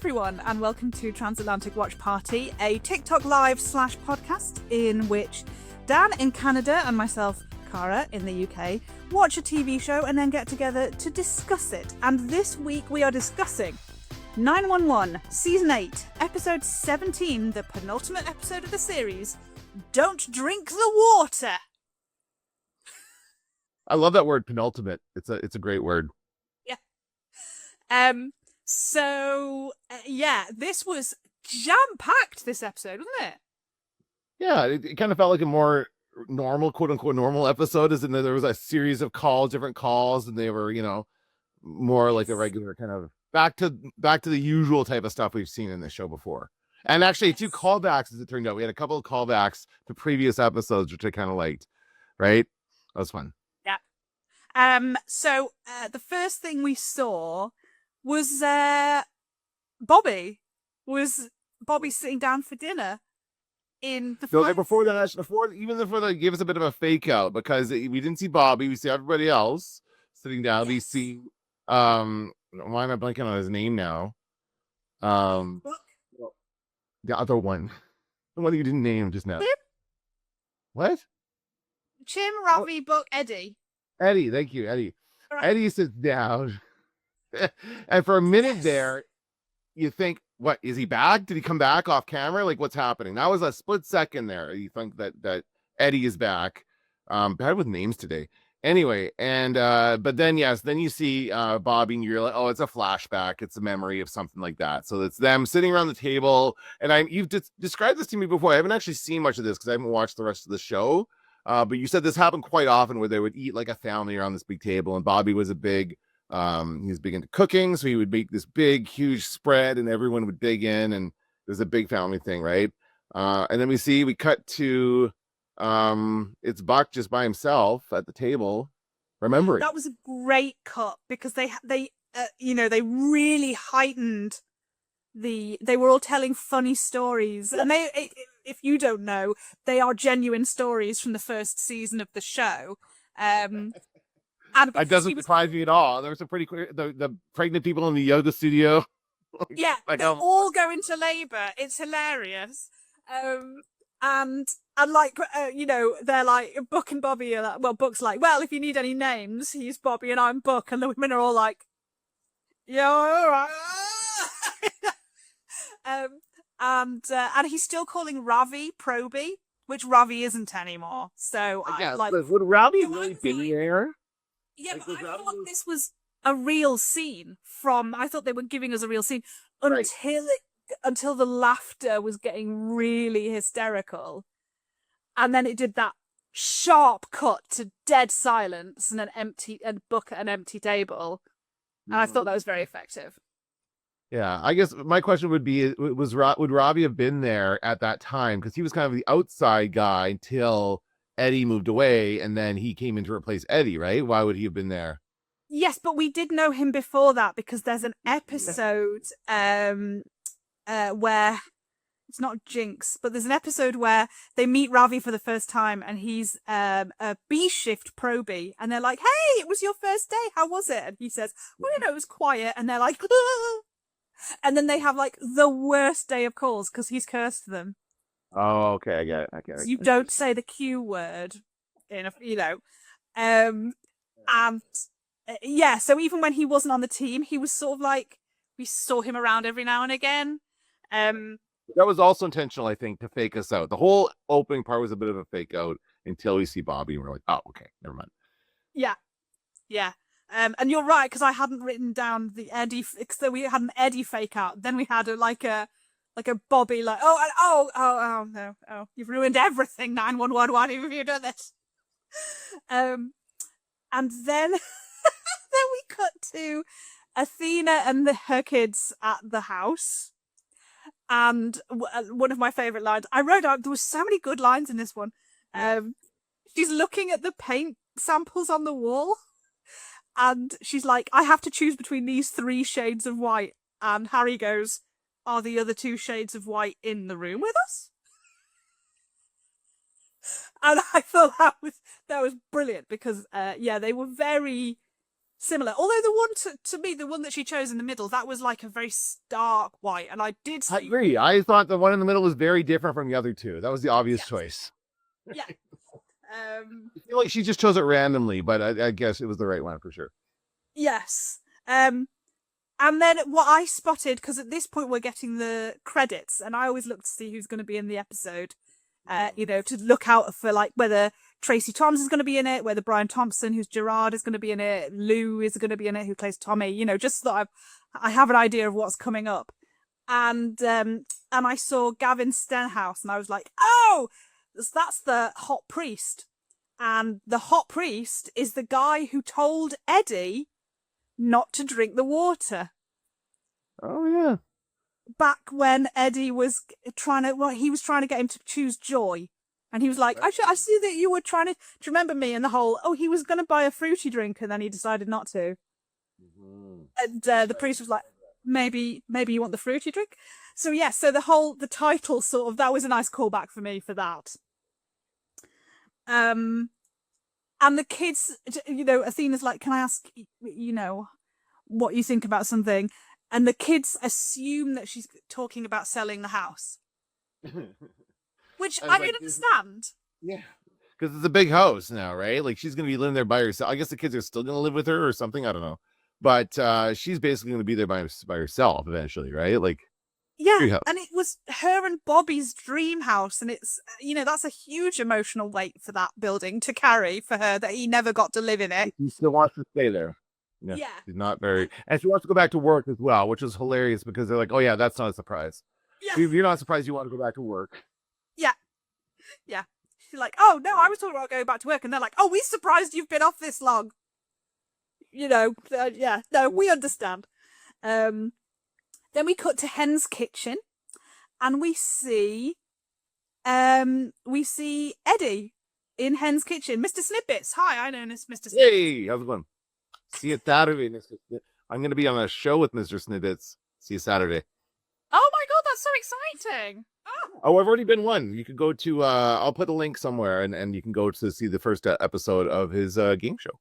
everyone, and welcome to Transatlantic Watch Party, a TikTok live / podcast in which Dan in Canada and myself, Cara, in the UK, watch a TV show and then get together to discuss it. And this week we are discussing 911 Season 8, Episode 17, the penultimate episode of the series, Don't Drink the Water. I love that word, penultimate. It's a great word. Yeah. This was jam-packed, this episode, wasn't it? Yeah, it kind of felt like a more normal, quote-unquote normal episode, as in there was a series of calls, different calls, and they were, more like a regular kind of back to the usual type of stuff we've seen in the show before. And actually, a few callbacks, as it turned out. We had a couple of callbacks to previous episodes, which I kind of liked, right? That was fun. Yeah. The first thing we saw was Bobby sitting down for dinner in the before they gave us a bit of a fake out, because we didn't see Bobby, we see everybody else sitting down. Yes. We see why am I blanking on his name now? The other one, the one you didn't name just now. Chim? What? Chim, Ravi, Book, Eddie. Eddie, thank you, Eddie. Right. Eddie sits down. And for a minute there, you think, what, is he back? Did he come back off camera? Like, what's happening? That was a split second there. You think that Eddie is back. Bad with names today. Anyway, and but then then you see Bobby, and you're like, oh, it's a flashback. It's a memory of something like that. So it's them sitting around the table. And you've described this to me before. I haven't actually seen much of this because I haven't watched the rest of the show. But you said this happened quite often, where they would eat like a family around this big table, and Bobby was he was big into cooking, so he would make this big, huge spread, and everyone would dig in, and there's a big family thing, right? And then we cut to it's Buck just by himself at the table, remembering. That was a great cut, because they really heightened they were all telling funny stories, and if you don't know, they are genuine stories from the first season of the show. And it doesn't surprise me at all. There was some pretty clear, the pregnant people in the yoga studio. Yeah, they all go into labor. It's hilarious. And they're like, Book and Bobby are like, well, Book's like, well, if you need any names, he's Bobby and I'm Book. And the women are all like, yeah, all right. And he's still calling Ravi Proby, which Ravi isn't anymore. So would Ravi really be there? Yeah, but I thought this was a real scene I thought they were giving us a real scene until the laughter was getting really hysterical. And then it did that sharp cut to dead silence and Book at an empty table. And I thought that was very effective. Yeah, I guess my question would be, would Robbie have been there at that time? Because he was kind of the outside guy until Eddie moved away, and then he came in to replace Eddie, right? Why would he have been there? Yes, but we did know him before that, because there's an episode where it's not Jinx, but there's an episode where they meet Ravi for the first time, and he's a B shift probie, and they're like, "Hey, it was your first day. How was it?" And he says, "Well, it was quiet." And they're like, "Ah!" And then they have like the worst day of calls because he's cursed them. Oh, okay, I get it. You don't say the Q word so even when he wasn't on the team, he was sort of like, we saw him around every now and again. That was also intentional, I think, to fake us out. The whole opening part was a bit of a fake out until we see Bobby, and we're like, oh, okay, never mind. Yeah. And you're right, because I hadn't written down the Eddie, so we had an Eddie fake out. Then we had a Bobby, like, no, you've ruined everything, 911, why have you done this? And then we cut to Athena and her kids at the house. And one of my favourite lines, I wrote out, there was so many good lines in this one. She's looking at the paint samples on the wall, and she's like, I have to choose between these 3 shades of white. And Harry goes, are the other 2 shades of white in the room with us? And I thought that was brilliant, because they were very similar. Although the one to me, the one that she chose in the middle, that was like a very stark white, and I did see. I agree. I thought the one in the middle was very different from the other two. That was the obvious choice. Yeah. I feel like she just chose it randomly, but I guess it was the right one for sure. Yes. And then what I spotted, because at this point we're getting the credits, and I always look to see who's going to be in the episode. To look out for like whether Tracy Thoms is going to be in it, whether Brian Thompson, who's Gerard, is going to be in it, Lou is going to be in it, who plays Tommy. Just so that I have an idea of what's coming up. And I saw Gavin Stenhouse, and I was like, oh, that's the hot priest. And the hot priest is the guy who told Eddie not to drink the water. Oh yeah. Back when Eddie was trying to get him to choose joy. And he was like, I see that you were trying to remember me, and the whole, he was going to buy a fruity drink and then he decided not to. Mm-hmm. And the priest was like, maybe you want the fruity drink? So yeah, so the title sort of, that was a nice callback for me for that. And the kids, Athena's like, can I ask, what you think about something? And the kids assume that she's talking about selling the house. Which I can understand. Yeah. Because it's a big house now, right? Like, she's going to be living there by herself. I guess the kids are still going to live with her or something. I don't know. But she's basically going to be there by herself eventually, right? Like, yeah. And it was her and Bobby's dream house. And it's, that's a huge emotional weight for that building to carry for her, that he never got to live in it. He still wants to stay there. Yeah. She's not very, and she wants to go back to work as well, which is hilarious because they're like, oh yeah, that's not a surprise. Yeah. You're not surprised you want to go back to work. Yeah. Yeah. She's like, oh no, I was talking about going back to work. And they're like, oh, we're surprised you've been off this long. Yeah, no, we understand. Then we cut to Hen's kitchen and we see Eddie in Hen's kitchen. Mr. Snippets. Hi, I know Mr. Snippets. Hey, how's it going? See you Saturday, Mr. Snippets. I'm going to be on a show with Mr. Snippets. See you Saturday. Oh my god, that's so exciting. Oh, I've already been one. You could go to, I'll put a link somewhere and you can go to see the first episode of his game show.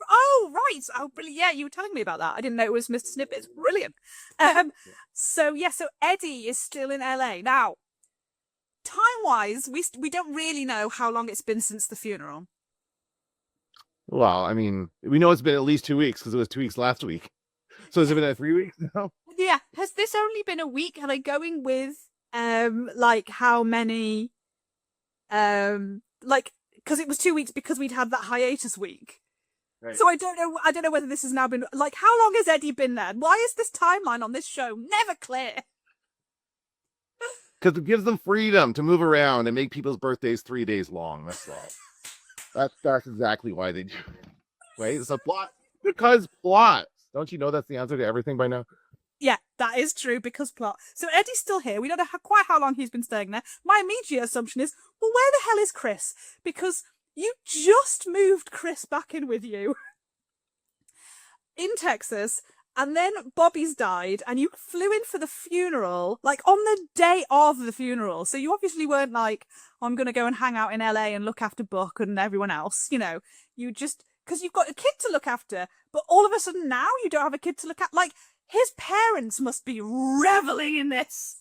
Oh, right. Oh, brilliant. Yeah, you were telling me about that. I didn't know it was Mr. Snippets. Brilliant. So Eddie is still in LA. Now, time-wise, we don't really know how long it's been since the funeral. Well, I mean, we know it's been at least 2 weeks because it was 2 weeks last week. So has it been 3 weeks now? Yeah. Has this only been a week? Are they going with, how many, because it was 2 weeks because we'd had that hiatus week. Right. So I don't know whether this has now been, how long has Eddie been there? Why is this timeline on this show never clear? Because it gives them freedom to move around and make people's birthdays 3 days long. That's all. That's exactly why they do it. Right? It's a plot. Because plot. Don't you know that's the answer to everything by now? Yeah, that is true, because plot. So Eddie's still here. We don't know quite how long he's been staying there. My immediate assumption is, well, where the hell is Chris? Because you just moved Chris back in with you in Texas, and then Bobby's died, and you flew in for the funeral, on the day of the funeral. So you obviously weren't like, oh, I'm going to go and hang out in LA and look after Buck and everyone else. You just, because you've got a kid to look after, but all of a sudden now you don't have a kid to look at. His parents must be reveling in this.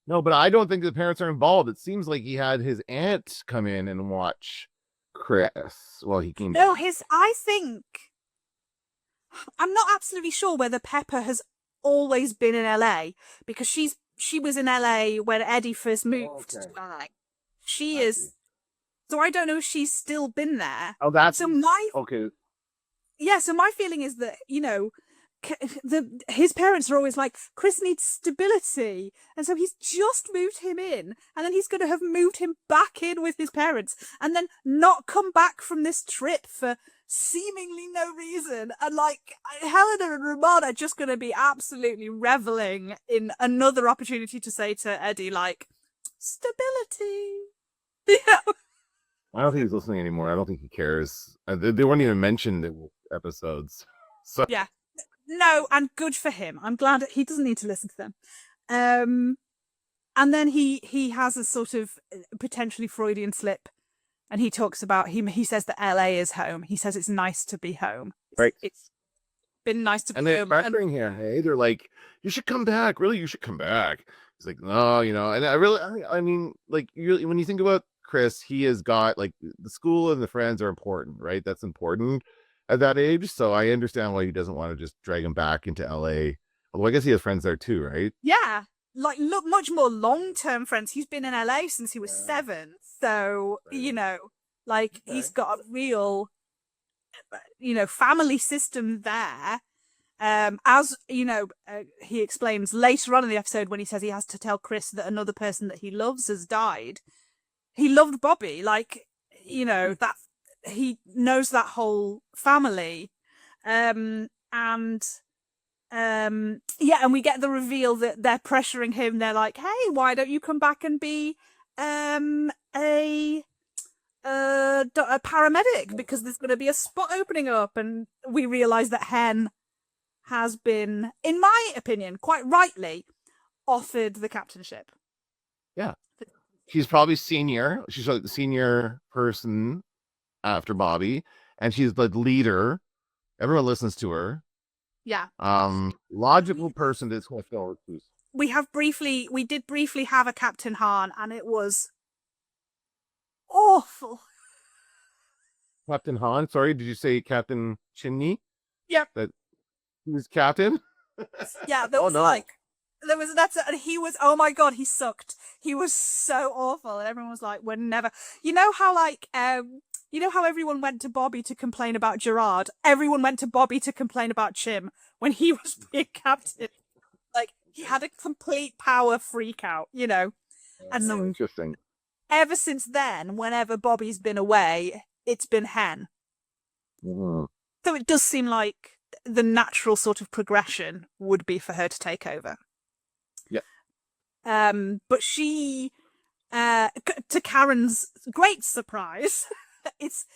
No, but I don't think the parents are involved. It seems like he had his aunt come in and watch Chris. Well, he came. No, I'm not absolutely sure whether Pepper has always been in LA, because she was in LA when Eddie first moved to LA. She is. So I don't know if she's still been there. Oh, that's okay. Yeah, so my feeling is that, his parents are always like, Chris needs stability, and so he's just moved him in, and then he's going to have moved him back in with his parents, and then not come back from this trip for seemingly no reason, and Helena and Ramon are just going to be absolutely reveling in another opportunity to say to Eddie, stability. I don't think he's listening anymore. I don't think he cares. They weren't even mentioned in episodes. So yeah. No, and good for him. I'm glad he doesn't need to listen to them. And then he has a sort of potentially Freudian slip, and he talks about he says that LA is home. He says it's nice to be home. Right. been nice to And they're him. And pressuring him. Hey, they're like, "You should come back. Really, you should come back." He's like, "No, you know." And I mean, like, when you think about Chris, he has got like the school and the friends are important, right? That's important at that age. So I understand why he doesn't want to just drag him back into LA. Although I guess he has friends there too, right? yeah, like look, much more long-term friends. He's been in LA since he was 7. So, Right. like Okay. he's got a real, family system there. As he explains later on in the episode when he says he has to tell Chris that another person that he loves has died. He loved Bobby, like that he knows that whole family, and and we get the reveal that they're pressuring him. They're like, "Hey, why don't you come back and be um a a paramedic because there's going to be a spot opening up." And we realize that Hen has been, in my opinion, quite rightly offered the captainship. Yeah. She's probably senior. She's like the senior person after Bobby, and she's the leader. Everyone listens to her. Yeah. Logical person to switch over to. We did briefly have a Captain Han, and it was awful. Captain Han. Sorry, did you say Captain Chinny? Yep. That he was captain? Yeah, there Oh, was no. and he was, oh my god, he sucked. He was so awful, and everyone was like, we're never. You know how everyone went to Bobby to complain about Gerard? Everyone went to Bobby to complain about Chim when he was being captain. Like, he had a complete power freak out, And so Interesting. ever since then, whenever Bobby's been away, it's been Hen. Mm. So it does seem like the natural sort of progression would be for her to take over. Yeah. But she, to Karen's great surprise, is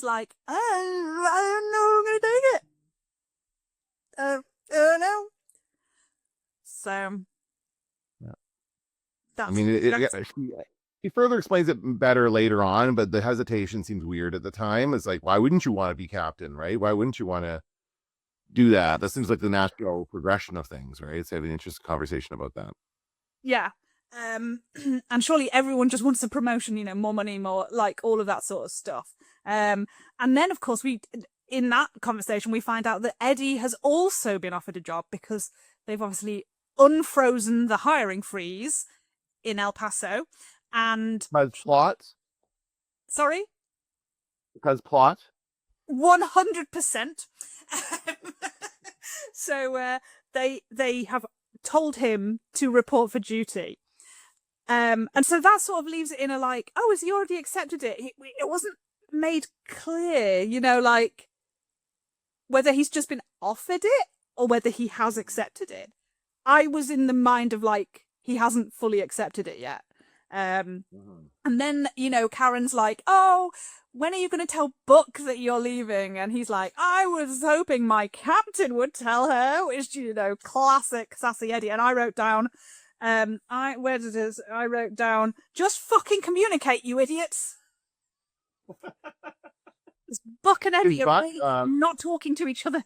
like, I don't know, I'm gonna take it. No. So, Yeah. that's, I mean, he further explains it better later on, but the hesitation seems weird at the time. It's like, why wouldn't you want to be captain, right? Why wouldn't you want to do that? That seems like the natural progression of things, right? So have an interesting conversation about that. yeah. And surely everyone just wants a promotion, more money, more, like, all of that sort of stuff. And then, of course, in that conversation, we find out that Eddie has also been offered a job because they've obviously unfrozen the hiring freeze in El Paso. And Because plot? sorry, Because plot? 100%. So they have told him to report for duty. And so that sort of leaves it in a like, oh, has he already accepted it? It wasn't made clear, like whether he's just been offered it or whether he has accepted it. I was in the mind of like, he hasn't fully accepted it yet. And then, Karen's like, oh, when are you going to tell Buck that you're leaving? And he's like, I was hoping my captain would tell her, which, classic sassy Eddie. And I wrote down, I wrote down, just fucking communicate, you idiots. Buck and Eddie are really not talking to each other.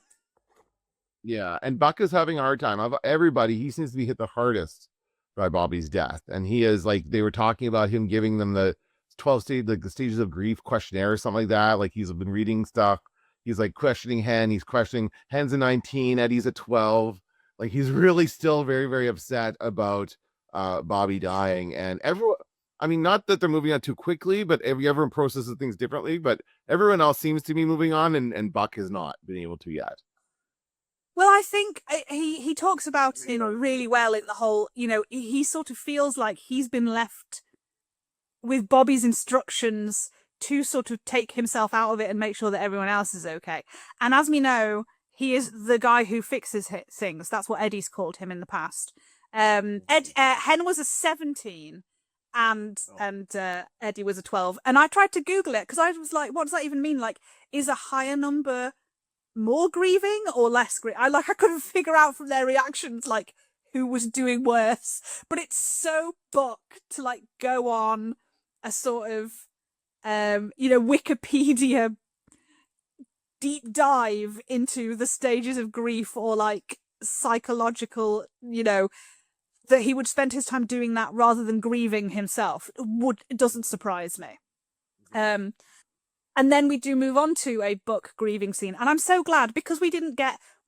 Yeah, and Buck is having a hard time. Of everybody, he seems to be hit the hardest by Bobby's death. And he is like, they were talking about him giving them the 12 like the stages of grief questionnaire or something like that. Like he's been reading stuff. He's like questioning Hen. He's questioning Hen's a 19, Eddie's a 12. Like he's really still very, very upset about Bobby dying. And everyone, I mean, not that they're moving on too quickly, but everyone processes things differently. But everyone else seems to be moving on, and Buck has not been able to yet. Well, I think he talks about, really well in the whole, he sort of feels like he's been left with Bobby's instructions to sort of take himself out of it and make sure that everyone else is okay. And as we know, he is the guy who fixes things. That's what Eddie's called him in the past. Hen was a 17 and Eddie was a 12. And I tried to Google it because I was like, what does that even mean? Like, is a higher number more grieving or less grieving? I couldn't figure out from their reactions like who was doing worse. But it's so Buck to like go on a sort of Wikipedia deep dive into the stages of grief or like psychological, that he would spend his time doing that rather than grieving himself. It doesn't surprise me. And then we do move on to a book grieving scene, and I'm so glad because we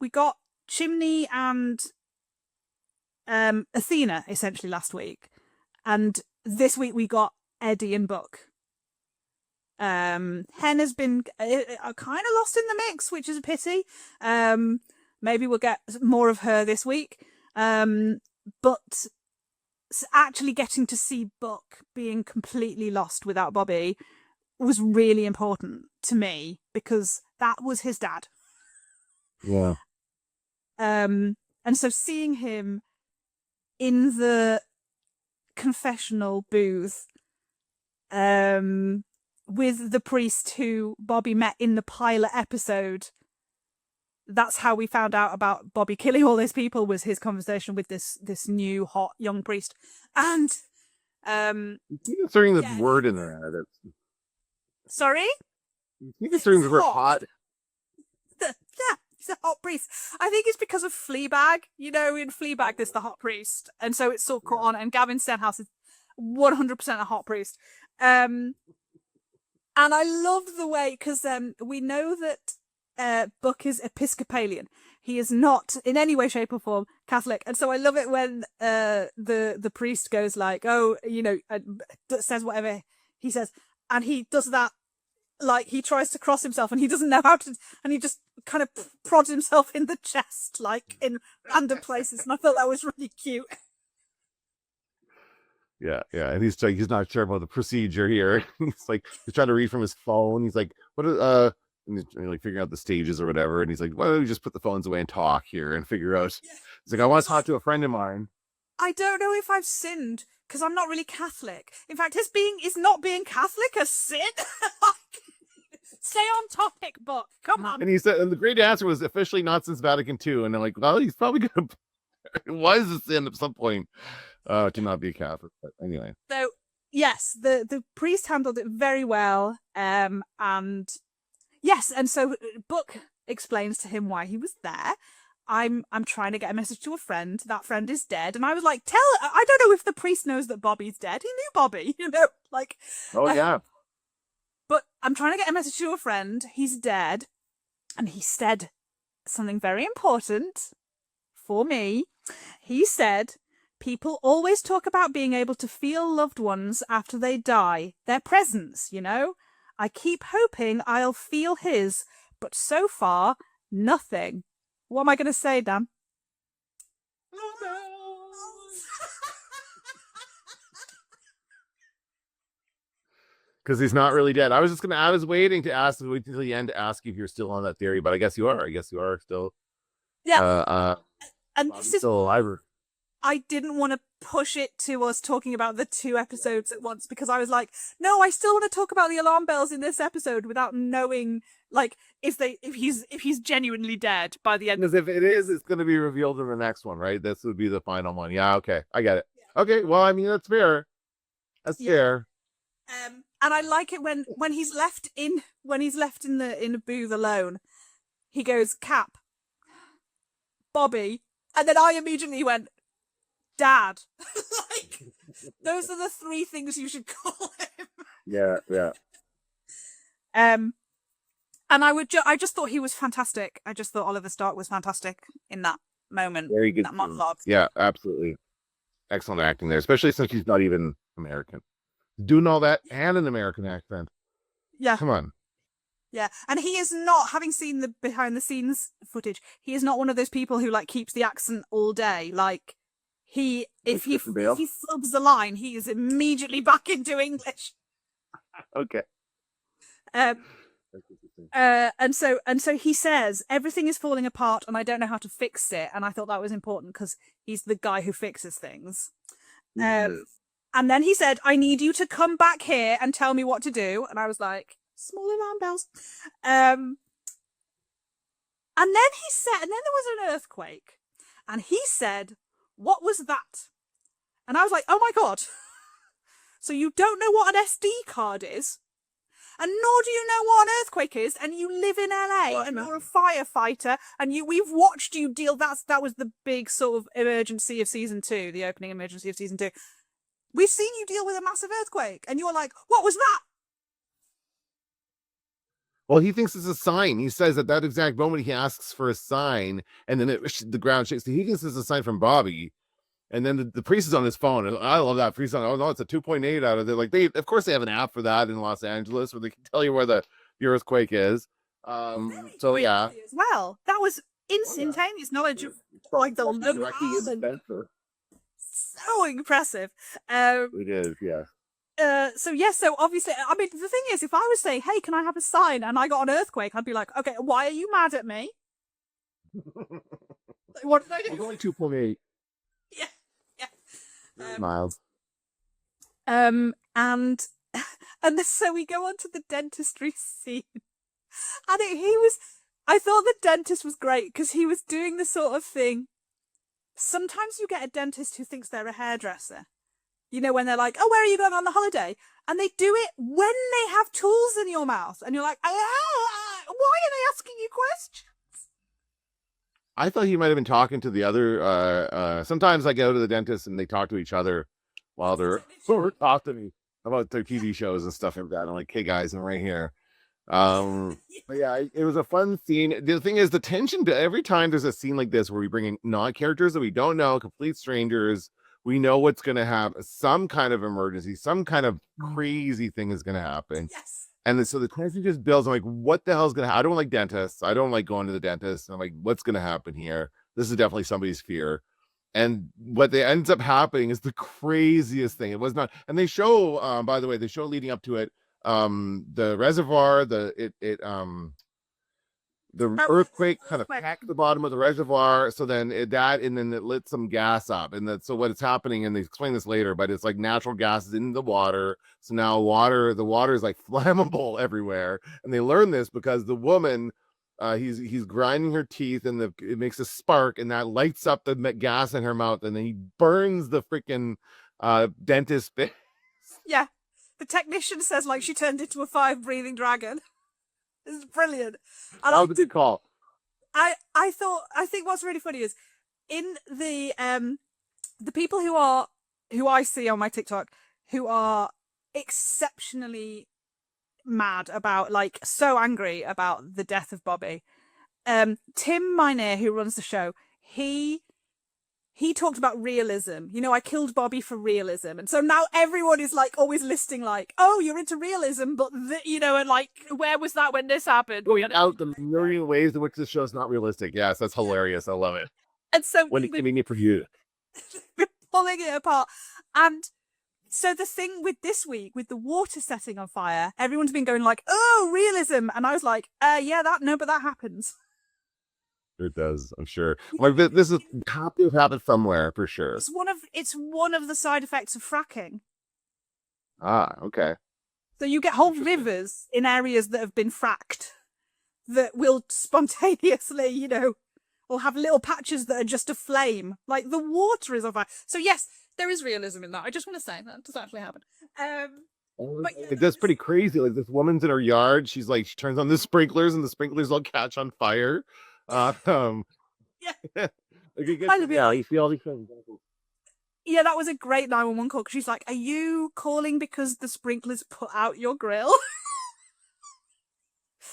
got Chimney and Athena essentially last week, and this week we got Eddie and Book. Hen has been kind of lost in the mix, which is a pity. Maybe we'll get more of her this week. But actually getting to see Book being completely lost without Bobby was really important to me because that was his dad. Yeah. And so seeing him in the confessional booth, with the priest who Bobby met in the pilot episode, that's how we found out about Bobby killing all those people, was his conversation with this new hot young priest. And considering the word in there, sorry, considering the word hot. Yeah, he's a hot priest. I think it's because of Fleabag. In Fleabag there's the hot priest, and so it's so caught on. And Gavin Stenhouse is 100% a hot priest. And I love the way, because we know that Book is Episcopalian. He is not in any way, shape, or form Catholic, and so I love it when the priest goes like, "Oh, says whatever he says," and he does that, like he tries to cross himself, and he doesn't know how to, and he just kind of prods himself in the chest, like in random places, and I thought that was really cute. Yeah, and he's not sure about the procedure here. He's trying to read from his phone. He's like, "What?" And he's like figuring out the stages or whatever. And he's like, "Why don't we just put the phones away and talk here and figure out?" Yeah. He's like, "I want to talk to a friend of mine." I don't know if I've sinned because I'm not really Catholic. In fact, is not being Catholic a sin? Stay on topic, Book. Come on. And he said, and the great answer was officially not since Vatican II. And they're like, well, he's probably gonna. It was a sin at some point to not be a Catholic. But anyway. So yes, the priest handled it very well. And yes, and so Book explains to him why he was there. I'm trying to get a message to a friend. That friend is dead. And I was like, I don't know if the priest knows that Bobby's dead. He knew Bobby, like. Oh, yeah. But I'm trying to get a message to a friend. He's dead. And he said something very important for me. He said, people always talk about being able to feel loved ones after they die. Their presence, I keep hoping I'll feel his, but so far, nothing. What am I going to say, Dan? Oh, no. Because he's not really dead. I was waiting to wait until the end to ask you if you're still on that theory, but I guess you are. I guess you are still. Yeah. And this is still alive. I didn't want to push it to us talking about the 2 episodes at once, because I was like, no, I still want to talk about the alarm bells in this episode without knowing, like, if he's genuinely dead by the end. Because if it is, it's going to be revealed in the next one, right? This would be the final one. Yeah, okay, I get it. Yeah. Okay, well, I mean, that's fair. That's fair. And I like it when he's left in the booth alone. He goes, Cap, Bobby, and then I immediately went, Dad. Like, those are the 3 things you should call him. Yeah. And I just thought he was fantastic. I just thought Oliver Stark was fantastic in that moment. Very good. That monologue. Yeah, absolutely. Excellent acting there, especially since he's not even American. Doing all that and an American accent. Yeah. Come on. Yeah, and he is not, having seen the behind the scenes footage, he is not one of those people who like keeps the accent all day. Like, if he flubs the line, he is immediately back into English. Okay. And so he says everything is falling apart and I don't know how to fix it, and I thought that was important because he's the guy who fixes things. And then he said, I need you to come back here and tell me what to do. And I was like, small alarm bells. And then there was an earthquake. And he said, what was that? And I was like, oh my God. So you don't know what an SD card is? and nor do you know what an earthquake is, and you live in LA, and you're a firefighter, and we've watched you deal. That was the big sort of emergency of season 2, the opening emergency of season 2. We've seen you deal with a massive earthquake, and you're like, what was that? Well, he thinks it's a sign. He says at that exact moment he asks for a sign, and then the ground shakes. So he thinks it's a sign from Bobby. And then the priest is on his phone. And I love that priest on. Oh no, it's a 2.8 out of there. Like of course they have an app for that in Los Angeles where they can tell you where the earthquake is. So yeah. As well, that was instantaneous knowledge of like the so impressive. It is, yeah. So obviously, I mean, the thing is, if I was saying, "Hey, can I have a sign?" and I got an earthquake, I'd be like, "Okay, why are you mad at me? What did I do?" It's only 2.8. Yeah. Miles. And so we go on to the dentistry scene, and I thought the dentist was great because he was doing the sort of thing. Sometimes you get a dentist who thinks they're a hairdresser. You know, when they're like, "Oh, where are you going on the holiday?" And they do it when they have tools in your mouth. And you're like, why are they asking you questions? I thought he might have been talking to the other. Sometimes I go to the dentist and they talk to each other while they're talk to me about their TV shows and stuff like that. I'm like, hey guys, I'm right here. But yeah, it was a fun scene. The thing is, the tension every time there's a scene like this where we bring in non-characters that we don't know, complete strangers. We know what's going to happen. Some kind of emergency, some kind of crazy thing is going to happen. Yes. And so the tension just builds. I'm like, what the hell is going to happen? I don't like dentists. I don't like going to the dentist. I'm like, what's going to happen here? This is definitely somebody's fear. And what ends up happening is the craziest thing. It was not. And they show, by the way, they show leading up to it, the reservoir, the earthquake kind of packed the bottom of the reservoir. So then and then it lit some gas up. And so what is happening, and they explain this later, but it's like natural gases in the water. So now the water is like flammable everywhere. And they learn this because the woman, he's grinding her teeth and it makes a spark and that lights up the gas in her mouth. And then he burns the freaking dentist face. Yeah. The technician says like she turned into a 5-breathing dragon. It's brilliant. And that was a good call. I think what's really funny is in the people who I see on my TikTok who are exceptionally mad about, like, so angry about the death of Bobby. Tim Minear, who runs the show, he talked about realism. You know, I killed Bobby for realism. And so now everyone is like always listing like, oh, you're into realism, but and like, where was that when this happened? Going out the million ways in which this show is not realistic. Yes, that's hilarious. I love it. And so when it's convenient for you. We're pulling it apart. And so the thing with this week, with the water setting on fire, everyone's been going like, oh, realism. And I was like, but that happens. It does, I'm sure. Like this is have to have happened somewhere for sure. It's one of the side effects of fracking. Ah, okay. So you get whole rivers in areas that have been fracked that will spontaneously, or have little patches that are just aflame. Like the water is on fire. So yes, there is realism in that. I just want to say that does actually happen. But yeah, that's pretty crazy. Like this woman's in her yard. She turns on the sprinklers and the sprinklers all catch on fire. Yeah. You see all these things. Yeah, that was a great 911 call because she's like, are you calling because the sprinklers put out your grill?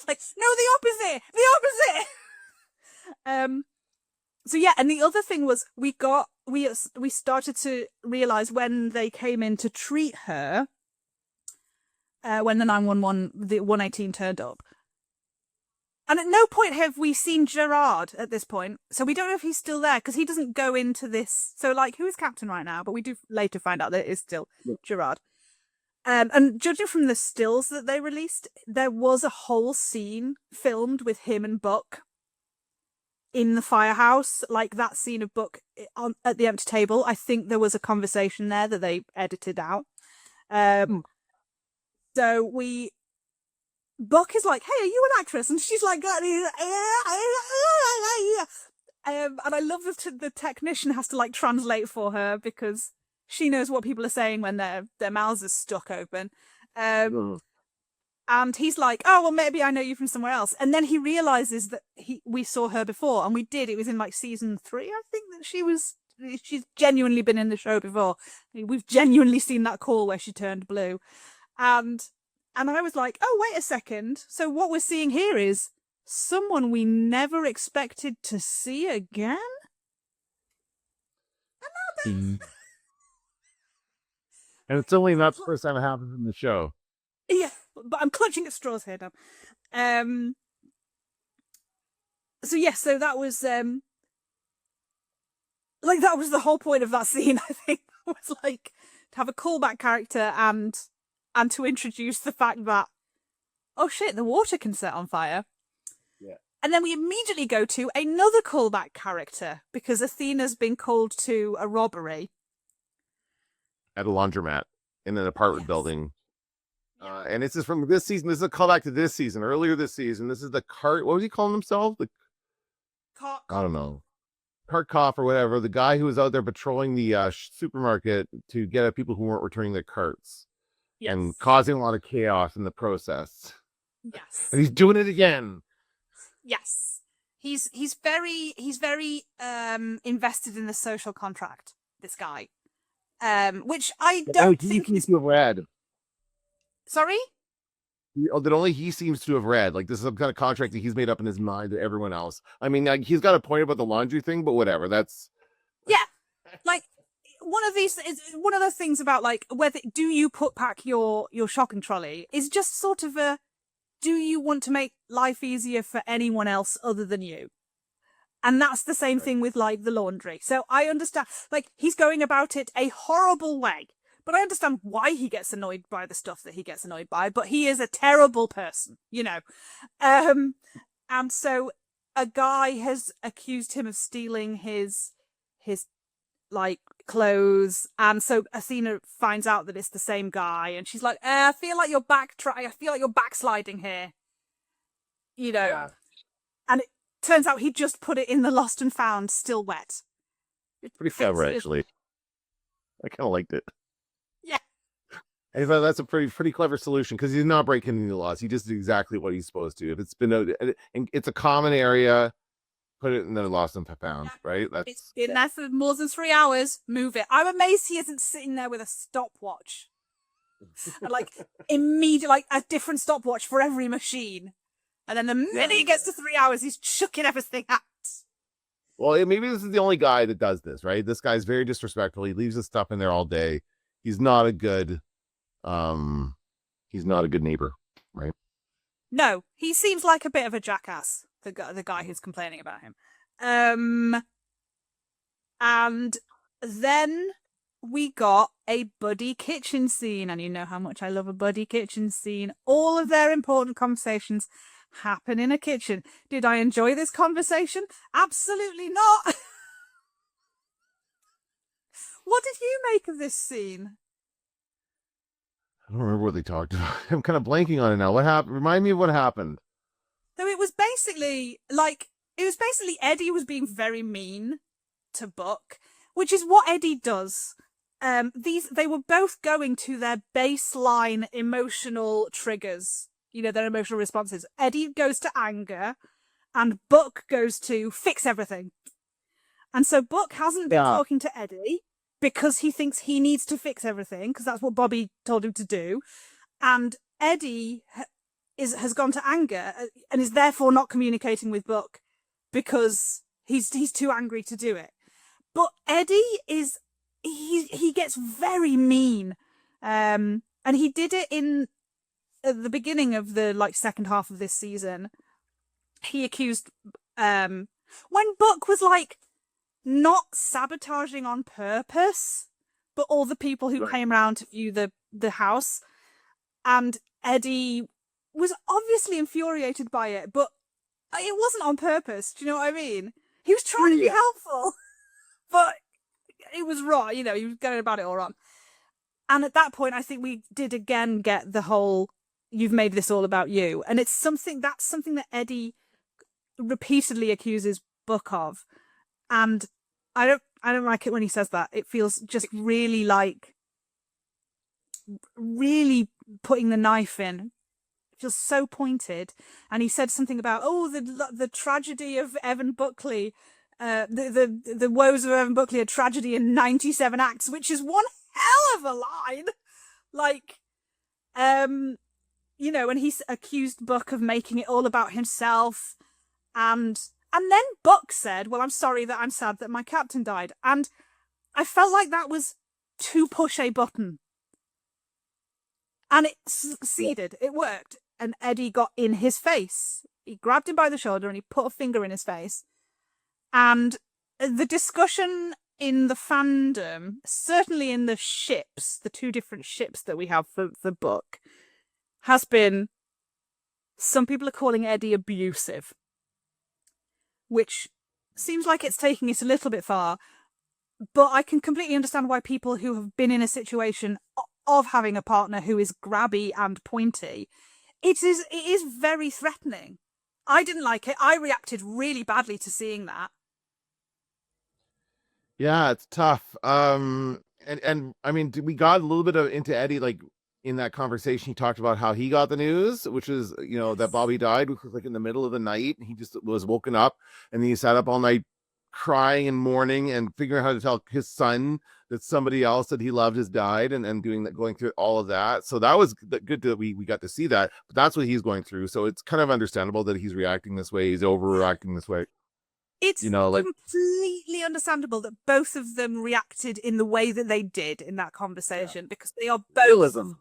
Like, no, the opposite. So yeah, and the other thing was we started to realize when they came in to treat her, when the 911, the 118 turned up. And at no point have we seen Gerard at this point. So we don't know if he's still there because he doesn't go into this. So like, who is captain right now? But we do later find out that it is still Gerard. And judging from the stills that they released, there was a whole scene filmed with him and Buck in the firehouse. Like that scene of Buck at the empty table. I think there was a conversation there that they edited out. Buck is like, hey, are you an actress? And she's like, and I love that the technician has to like translate for her because she knows what people are saying when their mouths are stuck open. And he's like, "Oh, well, maybe I know you from somewhere else." And then he realizes that we saw her before, and we did. It was in like season 3, I think, that she's genuinely been in the show before. We've genuinely seen that call where she turned blue, and I was like, "Oh, wait a second. So what we're seeing here is someone we never expected to see again." And it's only not the first time it happens in the show. Yeah, but I'm clutching at straws here now. So yes, so that was like that was the whole point of that scene. I think was like to have a callback character and to introduce the fact that, oh shit, the water can set on fire. Yeah. And then we immediately go to another callback character because Athena's been called to a robbery At a laundromat in an apartment Yes. building. And this is from this season. This is a callback to this season. Earlier this season, this is the cart. What was he calling himself? I don't know. Cart cop or whatever. The guy who was out there patrolling the supermarket to get at people who weren't returning their carts Yes. and causing a lot of chaos in the process. Yes. And he's doing it again. Yes. He's very invested in the social contract, this guy. Which I don't think he seems to have read. Sorry? That only he seems to have read. Like, this is some kind of contract that he's made up in his mind to everyone else. I mean, like, he's got a point about the laundry thing, but whatever. That's Yeah. Like, one of those things about, like, whether do you put back your shopping trolley is just sort of a, do you want to make life easier for anyone else other than you? And that's the same thing with, like, the laundry. So I understand, like, he's going about it a horrible way, but I understand why he gets annoyed by the stuff that he gets annoyed by, but he is a terrible person, you know. And so a guy has accused him of stealing his like clothes, and so Athena finds out that it's the same guy, and she's like, I feel like you're backsliding here, you know. Yeah. And it turns out he just put it in the lost and found, still wet. pretty clever, actually. I kind of liked it. Yeah. I thought that's a pretty clever solution because he's not breaking any laws. He just did exactly what he's supposed to. If it's been and it's a common area, put it in the lost and found, right? It's been there for more than 3 hours. Move it. I'm amazed he isn't sitting there with a stopwatch, and like immediately, like a different stopwatch for every machine. And then the minute he gets to 3 hours, he's chucking everything out. Well, maybe this is the only guy that does this, right? This guy's very disrespectful. He leaves his stuff in there all day. He's not a good neighbor, right? No, he seems like a bit of a jackass, the guy who's complaining about him. And then we got a buddy kitchen scene, and you know how much I love a buddy kitchen scene. All of their important conversations happen in a kitchen. Did I enjoy this conversation? Absolutely not. What did you make of this scene? I don't remember what they talked about. I'm kind of blanking on it now. What happened? Remind me of what happened. So it was basically Eddie was being very mean to Buck, which is what Eddie does. They were both going to their baseline emotional triggers, you know, their emotional responses. Eddie goes to anger, and Buck goes to fix everything. And so Buck hasn't been talking to Eddie because he thinks he needs to fix everything because that's what Bobby told him to do. And Eddie has gone to anger and is therefore not communicating with Buck because he's too angry to do it. But Eddie he gets very mean, and he did it at the beginning of the second half of this season. He accused when Buck was like not sabotaging on purpose, but all the people who came around to view the house, and Eddie was obviously infuriated by it, but it wasn't on purpose. Do you know what I mean? He was trying to be helpful, but it was wrong. You know, he was going about it all wrong. And at that point, I think we did again get the whole "you've made this all about you," and it's something that Eddie repeatedly accuses Buck of, and I don't like it when he says that. It feels just really putting the knife in feels so pointed. And he said something about, oh, the tragedy of Evan Buckley, the woes of Evan Buckley, a tragedy in 97 acts, which is one hell of a line. Like, you know, and he's accused Buck of making it all about himself. And then Buck said, well, I'm sorry that I'm sad that my captain died. And I felt like that was to push a button. And it succeeded. It worked. And Eddie got in his face. He grabbed him by the shoulder and he put a finger in his face. And the discussion in the fandom, certainly in the ships, the two different ships that we have for Buck, has been, some people are calling Eddie abusive, which seems like it's taking it a little bit far. But I can completely understand why people who have been in a situation of having a partner who is grabby and pointy, it is very threatening. I didn't like it. I reacted really badly to seeing that. Yeah, it's tough. And I mean, we got a little bit into Eddie, like in that conversation. He talked about how he got the news, which is, you know, that Bobby died, which was like in the middle of the night. He just was woken up, and then he sat up all night crying and mourning and figuring out how to tell his son that somebody else that he loved has died, and going through all of that. So that was good that we got to see that. But that's what he's going through. So it's kind of understandable that he's reacting this way. He's overreacting this way. It's, you know, like, completely understandable that both of them reacted in the way that they did in that conversation, because they are both... Realism.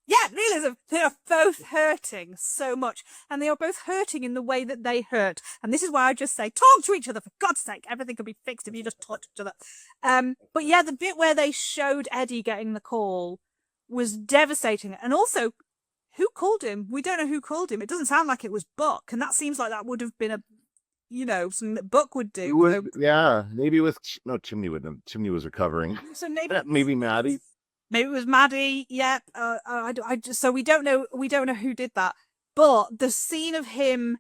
Yeah, realism. They are both hurting so much, and they are both hurting in the way that they hurt. And this is why I just say, talk to each other, for God's sake. Everything can be fixed if you just talk to each other. But yeah, the bit where they showed Eddie getting the call was devastating. And also, who called him? We don't know who called him. It doesn't sound like it was Buck, and that seems like that would have been something that Buck would do. Yeah, maybe it was Chimney wouldn't. Chimney was recovering. So maybe Maddie. Maybe it was Maddie. Yeah. So we don't know. We don't know who did that. But the scene of him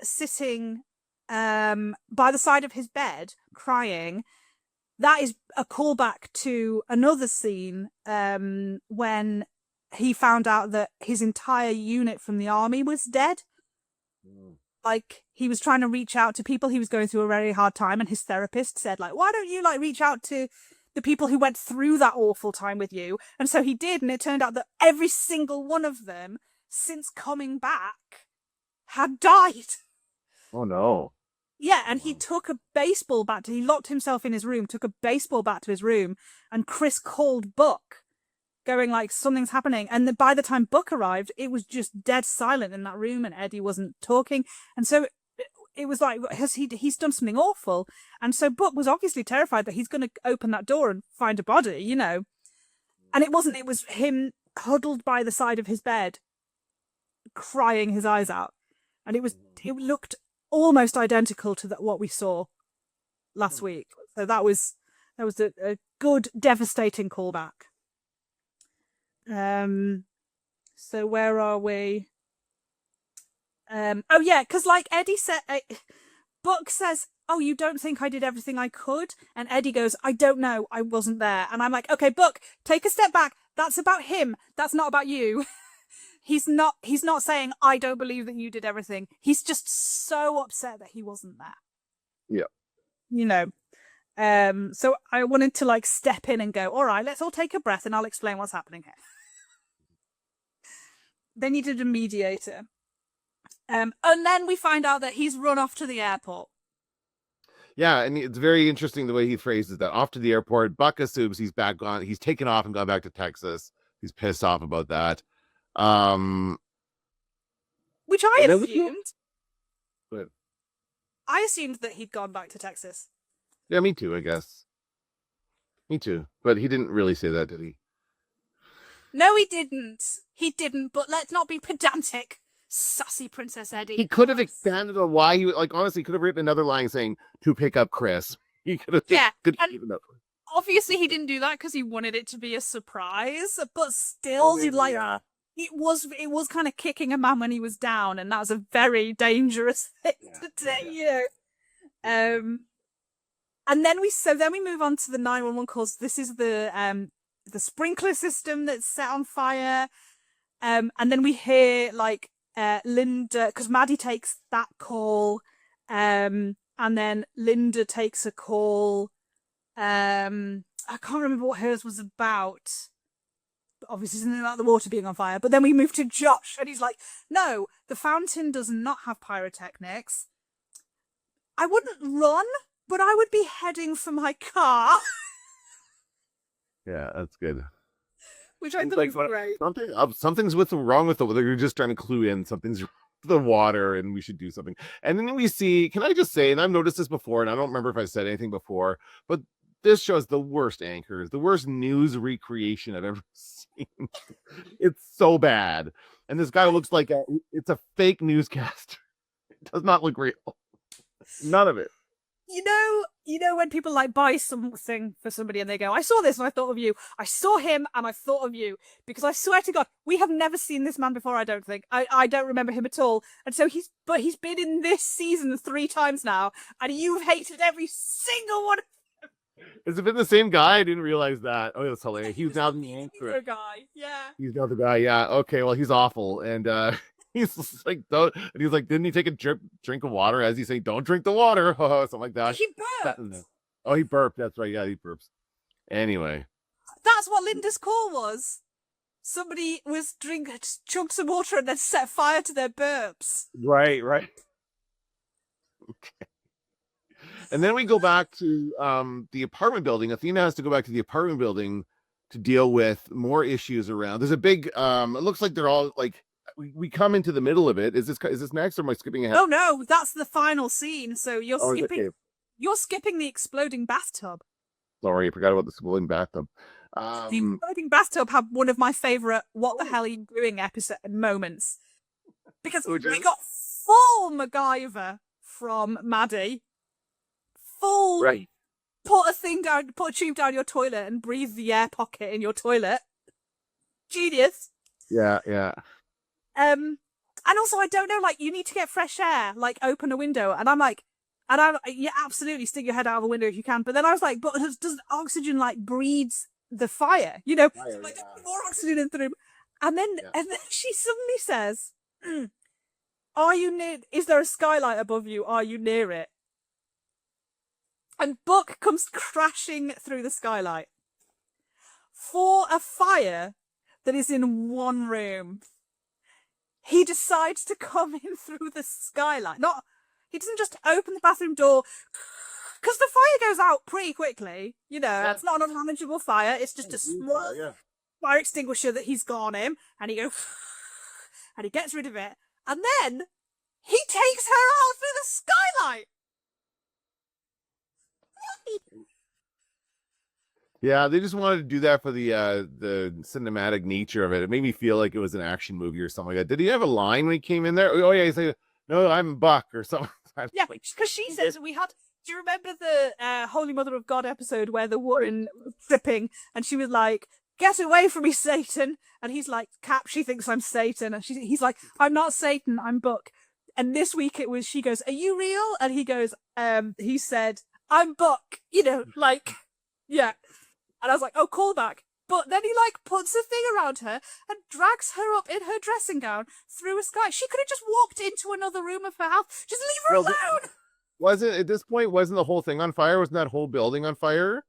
sitting by the side of his bed crying, that is a callback to another scene when he found out that his entire unit from the army was dead. Like, he was trying to reach out to people. He was going through a very hard time, and his therapist said, like, why don't you reach out to the people who went through that awful time with you? And so he did, and it turned out that every single one of them, since coming back, had died. Oh no. Yeah, and he took a baseball bat. He locked himself in his room, took a baseball bat to his room, and Chris called Buck, going like, something's happening. And by the time Buck arrived, it was just dead silent in that room, and Eddie wasn't talking. And so it was like, he's done something awful. And so Buck was obviously terrified that he's going to open that door and find a body, And it wasn't. It was him huddled by the side of his bed, crying his eyes out. And it looked almost identical to what we saw last week. So that was a good, devastating callback. So where are we? Oh yeah, because like Eddie said, Buck says, oh, you don't think I did everything I could? And Eddie goes, I don't know, I wasn't there. And I'm like, okay, Buck, take a step back. That's about him. That's not about you. He's not saying, I don't believe that you did everything. He's just so upset that he wasn't there. Yeah. So I wanted to step in and go, all right, let's all take a breath and I'll explain what's happening here. They needed a mediator. And then we find out that he's run off to the airport. Yeah, and it's very interesting the way he phrases that. Off to the airport. Buck assumes he's taken off and gone back to Texas. He's pissed off about that. Which I assumed. But I assumed that he'd gone back to Texas. Yeah, me too, I guess. Me too. But he didn't really say that, did he? No, he didn't. He didn't, but let's not be pedantic. Sussy Princess Eddie. He could have expanded on why he honestly could have written another line saying to pick up Chris. He could have obviously he didn't do that because he wanted it to be a surprise, but still it was kind of kicking a man when he was down, and that was a very dangerous thing to do. And then we move on to the 911 calls. This is the sprinkler system that's set on fire. And then we hear like Linda, because Maddie takes that call, and then Linda takes a call. I can't remember what hers was about. Obviously, something about the water being on fire. But then we move to Josh, and he's like, "No, the fountain does not have pyrotechnics. I wouldn't run, but I would be heading for my car." Yeah, that's good. Which I It's thought like was great. something's wrong with the weather. You're just trying to clue in something's wrong with the water, and we should do something. And then we see. Can I just say? And I've noticed this before, and I don't remember if I said anything before, but this shows the worst anchors, the worst news recreation I've ever seen. It's so bad, and this guy looks like it's a fake newscaster. It does not look real. None of it. You know when people like buy something for somebody and they go, "I saw this and I thought of you. I saw him and I thought of you." Because I swear to God, we have never seen this man before. I don't think. I don't remember him at all. And so he's been in this season 3 times now, and you've hated every single one. Has it been the same guy? I didn't realize that. Oh, that's hilarious. He's now the anchor. Guy. Yeah. He's the other guy. Yeah. Okay. Well, he's awful, and he's just like, don't. And he's like, didn't he take a drink of water? As he say, don't drink the water, something like that. He burped. Oh, he burped. That's right. Yeah, he burps. Anyway, That's what Linda's call was. Somebody was chugged some water and then set fire to their burps. right. Okay. And then we go back to the apartment building. Athena has to go back to the apartment building to deal with more issues around. There's a big. It looks like they're all like. We come into the middle of it. Is this next, or am I skipping ahead? Oh no, that's the final scene. So you're skipping. Okay. You're skipping the exploding bathtub. Sorry, I forgot about the exploding bathtub. The exploding bathtub had one of my favorite "What the hell are you doing?" episode moments, because we got full MacGyver from Maddie. Full right. Put a tube down your toilet and breathe the air pocket in your toilet. Genius. Yeah. And also I don't know, like, you need to get fresh air, like open a window, and I'm like, yeah, absolutely stick your head out of a window if you can. But then I was like, but does oxygen like breeds the fire? You know, Fire, like more oxygen in the room. And then she suddenly says, "Are you near? Is there a skylight above you? Are you near it?" And Buck comes crashing through the skylight for a fire that is in one room. He decides to come in through the skylight. He doesn't just open the bathroom door, because the fire goes out pretty quickly. You know, it's not an unmanageable fire. It's just a small fire extinguisher that he's gone in, and he goes, and he gets rid of it, and then he takes her out through the skylight. Yeah, they just wanted to do that for the cinematic nature of it. It made me feel like it was an action movie or something like that. Did he have a line when he came in there? Oh yeah, he said, "No, I'm Buck" or something. Yeah, because she says we had. Do you remember the Holy Mother of God episode where they were tripping and she was like, "Get away from me, Satan!" And he's like, "Cap, she thinks I'm Satan," and he's like, "I'm not Satan, I'm Buck." And this week it was, she goes, "Are you real?" And he goes, he said, "I'm Buck." You know, like, yeah. And I was like, oh, callback. But then he like puts a thing around her and drags her up in her dressing gown through a sky. She could have just walked into another room of her house. Just leave her alone. At this point, wasn't the whole thing on fire? Wasn't that whole building on fire?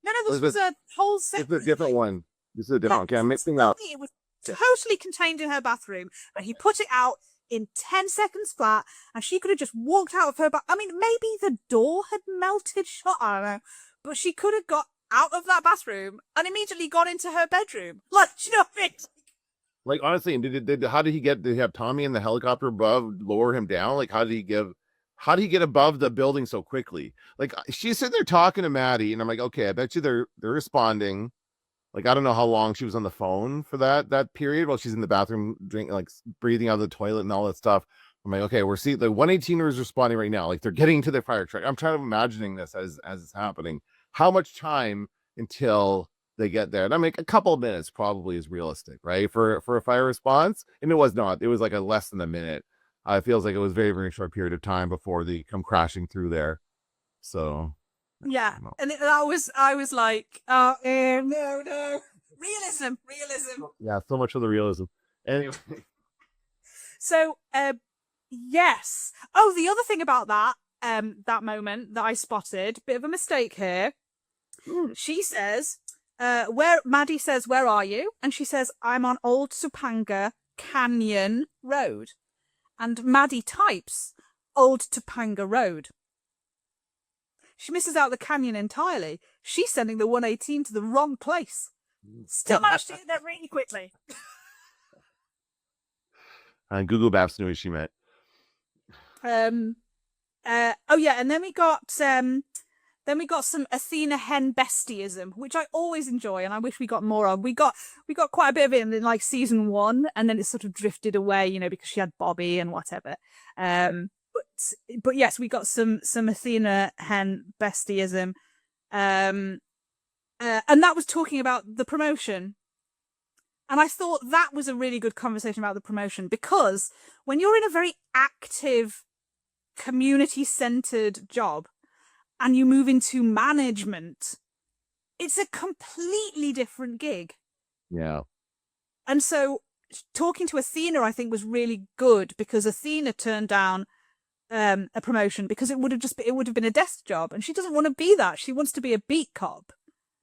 No, this was a whole set. It's a different one. This is a different. Okay, I'm mixing up. It was totally contained in her bathroom, and he put it out in 10 seconds flat, and she could have just walked out of her I mean, maybe the door had melted shut. I don't know. But she could have got out of that bathroom and immediately gone into her bedroom. Like, you know what I mean? Like, honestly, how did he have Tommy in the helicopter above lower him down? Like, how did he get above the building so quickly? Like, she's sitting there talking to Maddie, and I'm like, okay, I bet you they're responding. Like, I don't know how long she was on the phone for that period while she's in the bathroom drinking, like breathing out of the toilet and all that stuff. I'm like, okay, we're seeing the 118er is responding right now. Like, they're getting to the fire truck. I'm trying to imagining this as it's happening. How much time until they get there? And I'm like, a couple of minutes probably is realistic, right? For a fire response. And it was not. It was like a less than a minute. It feels like it was a very, very short period of time before they come crashing through there. So yeah. And I was like, oh, no. Realism. Yeah, so much of the realism. Anyway. So, yes. Oh, the other thing about that moment that I spotted, bit of a mistake here. She says, Maddie says, "Where are you?" And she says, "I'm on Old Topanga Canyon Road." And Maddie types Old Topanga Road. She misses out the canyon entirely. She's sending the 118 to the wrong place. Still managed to get there really quickly. And Google Maps knew what she meant. Oh yeah, and then we got some Athena hen bestieism, which I always enjoy, and I wish we got more of. We got quite a bit of it in like season 1, and then it sort of drifted away, you know, because she had Bobby and whatever. But yes, we got some Athena hen bestieism, and that was talking about the promotion. And I thought that was a really good conversation about the promotion, because when you're in a very active, community-centered job and you move into management, it's a completely different gig. Yeah. And so talking to Athena, I think, was really good, because Athena turned down a promotion because it would have been a desk job, and she doesn't want to be that. She wants to be a beat cop.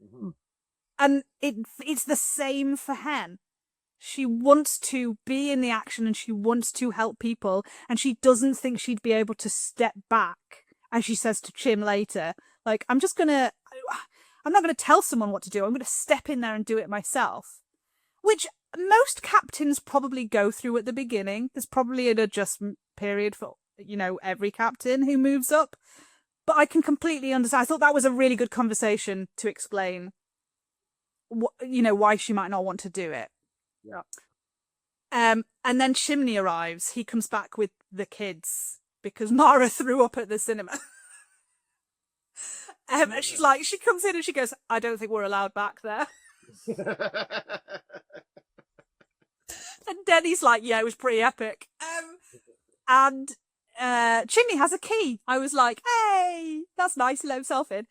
Mm-hmm. And it's the same for Hen. She wants to be in the action, and she wants to help people, and she doesn't think she'd be able to step back, as she says to Chim later. Like, I'm not going to tell someone what to do. I'm going to step in there and do it myself. Which most captains probably go through at the beginning. There's probably an adjustment period for, you know, every captain who moves up. But I can completely understand. I thought that was a really good conversation to explain why she might not want to do it. Yeah. And then Chimney arrives. He comes back with the kids because Mara threw up at the cinema. And she comes in and she goes, "I don't think we're allowed back there." And Denny's like, "Yeah, it was pretty epic." And Chimney has a key. I was like, "Hey, that's nice." He let himself in.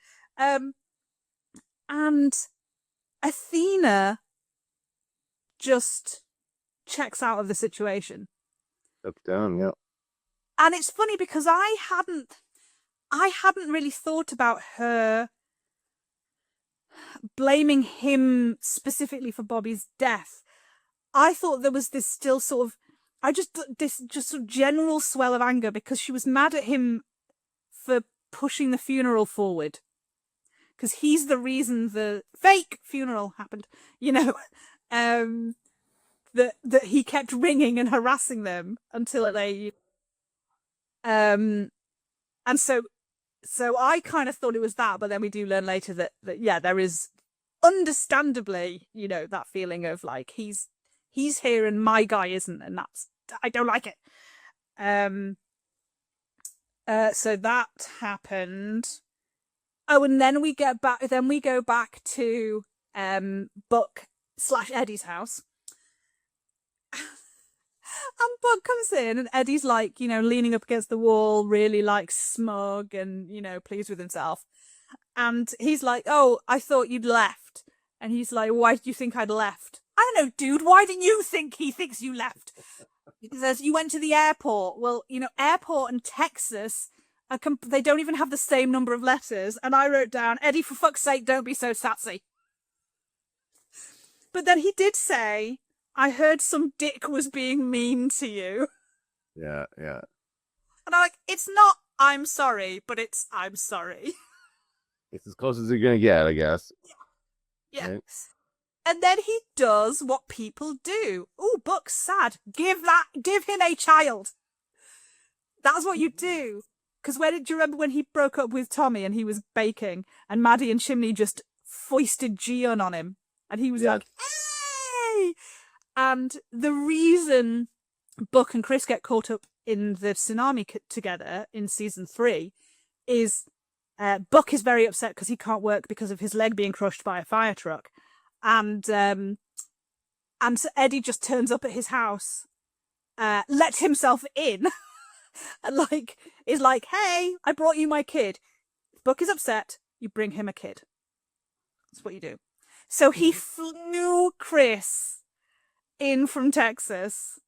And Athena just checks out of the situation. Up, down, yeah. And it's funny because I hadn't really thought about her blaming him specifically for Bobby's death. I thought there was this still sort of, this sort of general swell of anger because she was mad at him for pushing the funeral forward. Because he's the reason the fake funeral happened, you know. That he kept ringing and harassing them until they and so I kind of thought it was that, but then we do learn later that yeah, there is understandably, you know, that feeling of like he's here and my guy isn't, and I don't like it. So that happened. Oh, and then we go back to Buck / Eddie's house. And Buck comes in and Eddie's like, you know, leaning up against the wall, really like smug and, you know, pleased with himself. And he's like, "Oh, I thought you'd left." And he's like, "Why did you think I'd left?" "I don't know, dude. Why didn't you think he thinks you left?" He says, "You went to the airport." Well, you know, airport and Texas, they don't even have the same number of letters. And I wrote down, "Eddie, for fuck's sake, don't be so sassy." But then he did say, "I heard some dick was being mean to you." Yeah. And I'm like, it's not "I'm sorry," but it's "I'm sorry." It's as close as you're going to get, I guess. Yeah. Right? And then he does what people do. "Oh, Buck's sad. Give him a child." That's what you do. Because do you remember when he broke up with Tommy and he was baking and Maddie and Chimney just foisted Gion on him? And he was like, "Hey!" And the reason Buck and Chris get caught up in the tsunami together in season 3 is Buck is very upset because he can't work because of his leg being crushed by a fire truck. And so Eddie just turns up at his house, lets himself in, and is like, "Hey, I brought you my kid." Buck is upset. You bring him a kid. That's what you do. So he flew Chris in from Texas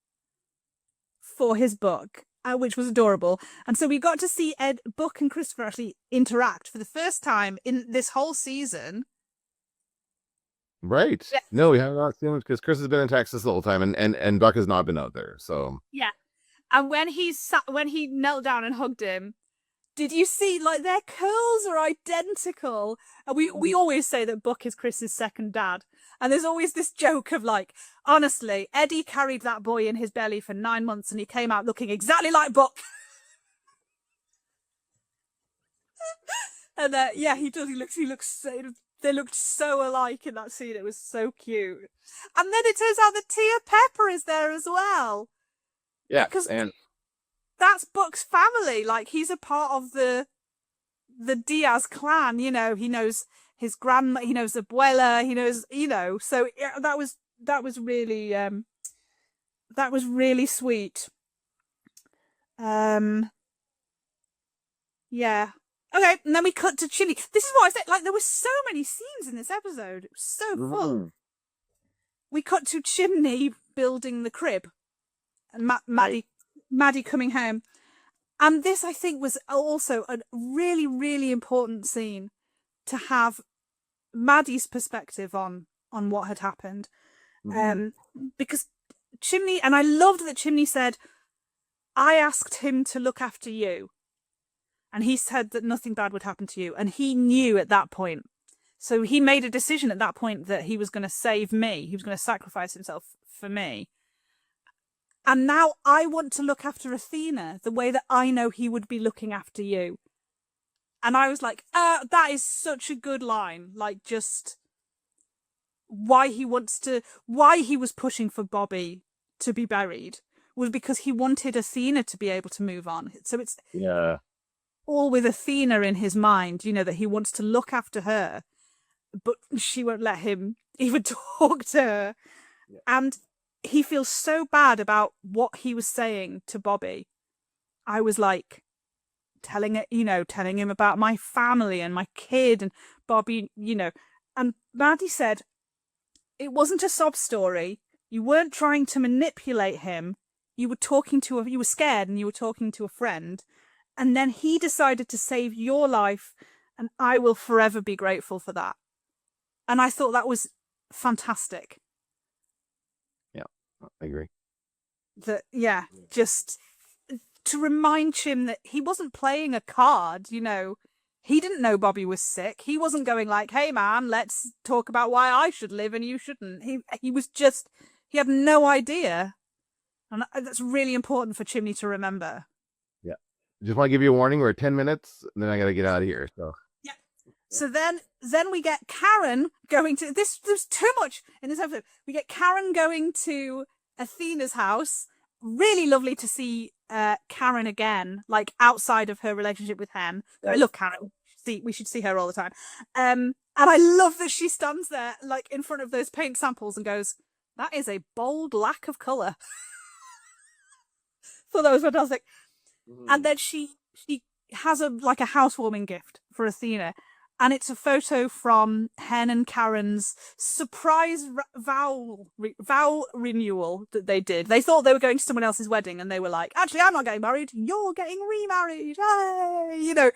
for his book, which was adorable. And so we got to see Buck and Christopher actually interact for the first time in this whole season. Right. Yeah. No, we have not seen him because Chris has been in Texas the whole time, and Buck has not been out there. So yeah. And when he knelt down and hugged him, did you see, like, their curls are identical? And we always say that Buck is Chris's second dad. And there's always this joke of, like, honestly, Eddie carried that boy in his belly for 9 months and he came out looking exactly like Buck. And yeah, he does. He looks so, they looked so alike in that scene. It was so cute. And then it turns out that Tia Pepper is there as well. yeah, Because and that's Buck's family. Like, he's a part of the Diaz clan. You know, he knows his grandma, he knows Abuela, he knows, you know. So yeah, that was really sweet. Yeah. Okay, and then we cut to Chimney. This is what I said. Like, there were so many scenes in this episode. It was so full. We cut to Chimney building the crib, and Maddie coming home. And this, I think, was also a really, really important scene to have Maddie's perspective on what had happened. Because Chimney, and I loved that Chimney said, I asked him to look after you. And he said that nothing bad would happen to you. And he knew at that point. So he made a decision at that point that he was going to save me. He was going to sacrifice himself for me. And now I want to look after Athena the way that I know he would be looking after you. And I was like, that is such a good line. Like, just why he was pushing for Bobby to be buried was because he wanted Athena to be able to move on. So it's all with Athena in his mind, you know, that he wants to look after her, but she won't let him even talk to her. Yeah. And he feels so bad about what he was saying to Bobby. I was like, telling him about my family and my kid and Bobby, you know. And Maddie said, it wasn't a sob story. You weren't trying to manipulate him. You were scared and you were talking to a friend. And then he decided to save your life, and I will forever be grateful for that. And I thought that was fantastic. Yeah, I agree. Just to remind Chim that he wasn't playing a card, you know. He didn't know Bobby was sick. He wasn't going like, hey man, let's talk about why I should live and you shouldn't. He had no idea. And that's really important for Chimney to remember. Yeah. Just want to give you a warning. We're at 10 minutes, and then I got to get out of here. So yeah. So then we get Karen going to this. There's too much in this episode. We get Karen going to Athena's house. Really lovely to see Karen again, like outside of her relationship with Hen. I love Karen. We should see her all the time. And I love that she stands there, like in front of those paint samples, and goes, "That is a bold lack of color." So that was fantastic. And then she has a housewarming gift for Athena, and it's a photo from Hen and Karen's surprise vow renewal that they did. They thought they were going to someone else's wedding, and they were like, "Actually, I'm not getting married. You're getting remarried." Hey! You know.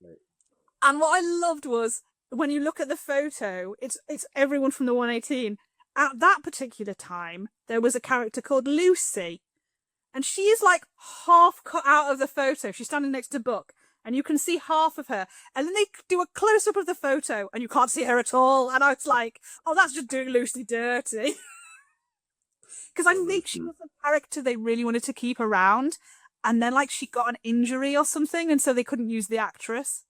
Right. And what I loved was when you look at the photo, it's everyone from the 118. At that particular time, there was a character called Lucy. And she is like half cut out of the photo. She's standing next to Buck, and you can see half of her. And then they do a close up of the photo, and you can't see her at all. And I was like, oh, that's just doing Lucy dirty. Because I think she was a character they really wanted to keep around. And then, like, she got an injury or something, and so they couldn't use the actress.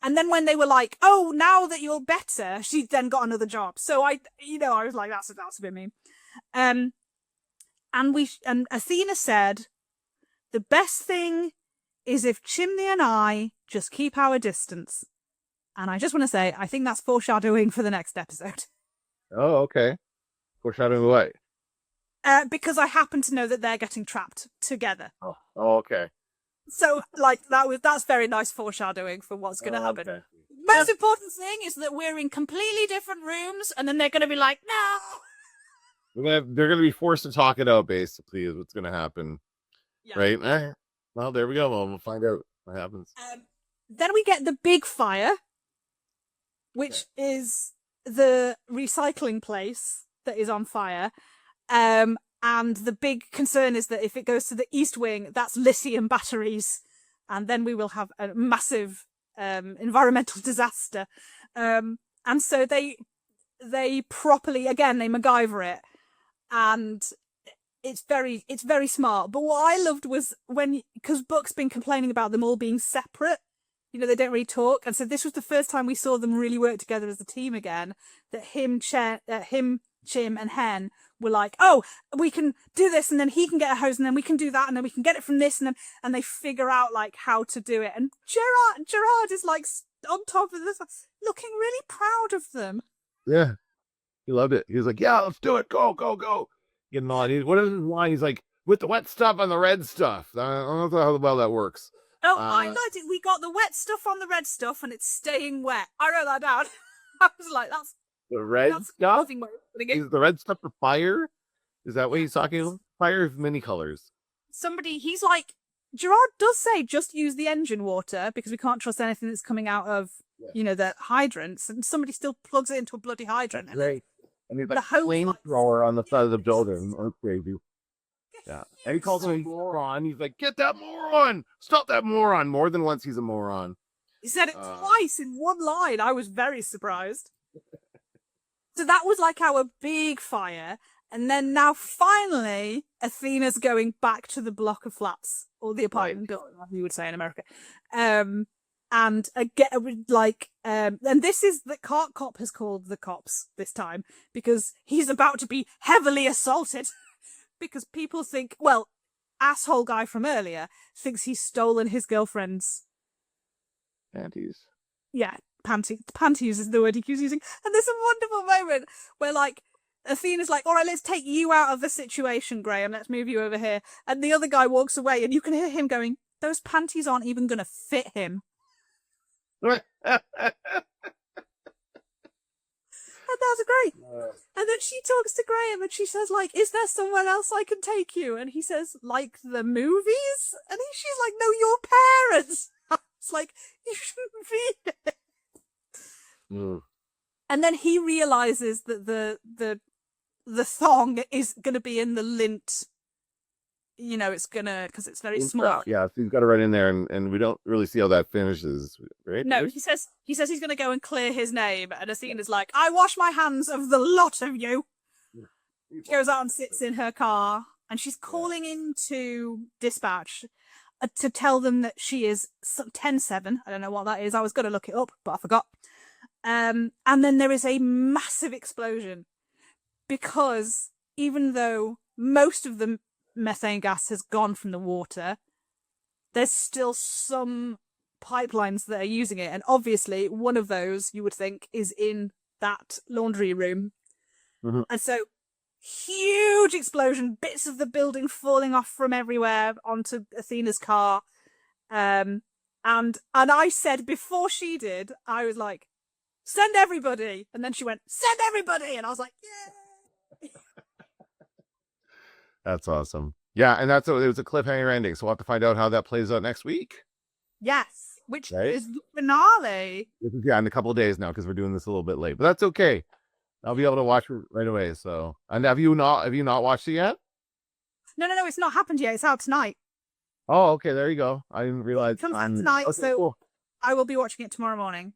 And then when they were like, oh, now that you're better, she then got another job. So I was like, that's a bit mean. And Athena said, the best thing is if Chimney and I just keep our distance. And I just want to say, I think that's foreshadowing for the next episode. Oh, okay. Foreshadowing what? Because I happen to know that they're getting trapped together. Oh, okay. So, like, that's very nice foreshadowing for what's going to happen. Okay. Most important thing is that we're in completely different rooms, and then they're going to be like, no. They're gonna be forced to talk it out. Basically, is what's gonna happen, Yeah. right? Well, there we go. Well, we'll find out what happens. Then we get the big fire, which is the recycling place that is on fire. And the big concern is that if it goes to the east wing, that's lithium batteries, and then we will have a massive environmental disaster. And so they properly, again, they MacGyver it, and it's very smart. But what I loved was because Buck's been complaining about them all being separate. You know, they don't really talk, and so this was the first time we saw them really work together as a team again. That him, Chim, and Hen were like, oh, we can do this, and then he can get a hose, and then we can do that, and then we can get it from this, and they figure out like how to do it. And Gerard is like on top of this, looking really proud of them. Yeah, he loved it. He was like, yeah, let's do it. Go, go, go. Getting on. What is his line? He's like, with the wet stuff on the red stuff. I don't know how well that works. Oh, I liked it. We got the wet stuff on the red stuff, and it's staying wet. I wrote that down. I was like, that's the red stuff. Is the red stuff for fire? Is that what he's talking about? Fire of many colors. He's like, Gerard does say just use the engine water because we can't trust anything that's coming out of, the hydrants. And somebody still plugs it into a bloody hydrant. Right. And he's like a flamethrower on the side of the building. Or crazy. Yeah. And he calls him a moron. He's like, get that moron! Stop that moron! More than once he's a moron. He said it twice in one line. I was very surprised. So that was like our big fire. And then now finally, Athena's going back to the block of flats, or the apartment building, as you would say in America. And this is the cop has called the cops this time because he's about to be heavily assaulted because people think, well, asshole guy from earlier thinks he's stolen his girlfriend's panties. Yeah, panties is the word he keeps using. And there's a wonderful moment where like Athena's like, all right, let's take you out of the situation, Graham. Let's move you over here. And the other guy walks away and you can hear him going, those panties aren't even going to fit him. And that was great. And then she talks to Graham and she says, like, is there somewhere else I can take you? And he says, like the movies? And she's like, no, your parents. It's like, you shouldn't be here. And then he realizes that the thong is going to be in the lint. It's gonna, because it's very small. Yeah, so he's got it right in there, and we don't really see how that finishes, right? No, he says he's going to go and clear his name, and Athena's like, I wash my hands of the lot of you. She goes out and sits in her car, and she's calling into dispatch to tell them that she is 10-7. I don't know what that is. I was going to look it up, but I forgot. And then there is a massive explosion because even though most of the methane gas has gone from the water, there's still some pipelines that are using it. And obviously one of those, you would think, is in that laundry room. Mm-hmm. And so huge explosion, bits of the building falling off from everywhere onto Athena's car. And I said before she did, I was like, send everybody. And then she went, send everybody. And I was like, yeah. That's awesome. Yeah, and it was a cliffhanger ending, so we'll have to find out how that plays out next week. Yes, which is the finale. Yeah, in a couple of days now, because we're doing this a little bit late. But that's okay. I'll be able to watch it right away. So, and have you not watched it yet? No, it's not happened yet. It's out tonight. Oh, okay, there you go. I didn't realize. It comes out tonight, okay, so cool. I will be watching it tomorrow morning.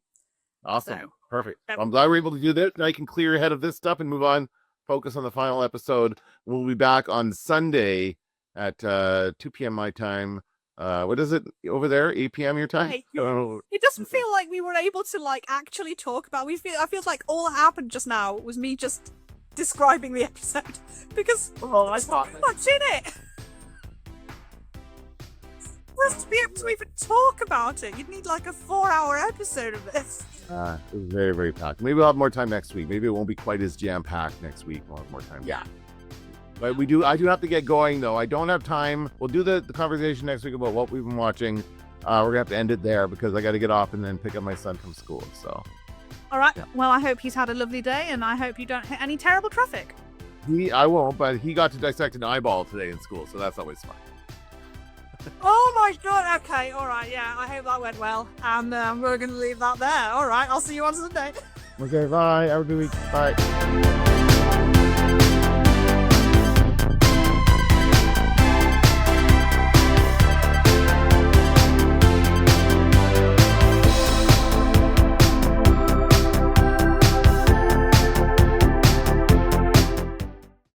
Awesome. So, perfect. I'm glad we're able to do this. Now you can clear your head of this stuff and move on. Focus on the final episode. We'll be back on Sunday at 2 p.m. my time. What is it over there? 8 p.m. your time? Hey, it doesn't feel like we were able to like actually talk about. I feel like all that happened just now was me just describing the episode because there's not much in it. For us to be able to even talk about it, you'd need like a 4-hour episode of this. It was very, very packed. Maybe we'll have more time next week. Maybe it won't be quite as jam-packed next week. We'll have more time. Yeah. But I do have to get going, though. I don't have time. We'll do the conversation next week about what we've been watching. We're going to have to end it there because I got to get off and then pick up my son from school. So. All right. Yeah. Well, I hope he's had a lovely day and I hope you don't hit any terrible traffic. I won't, but he got to dissect an eyeball today in school, so that's always fun. Oh my god, okay, alright, yeah, I hope that went well. And we're going to leave that there. Alright, I'll see you on Sunday. Okay, bye. Have a good week. Bye.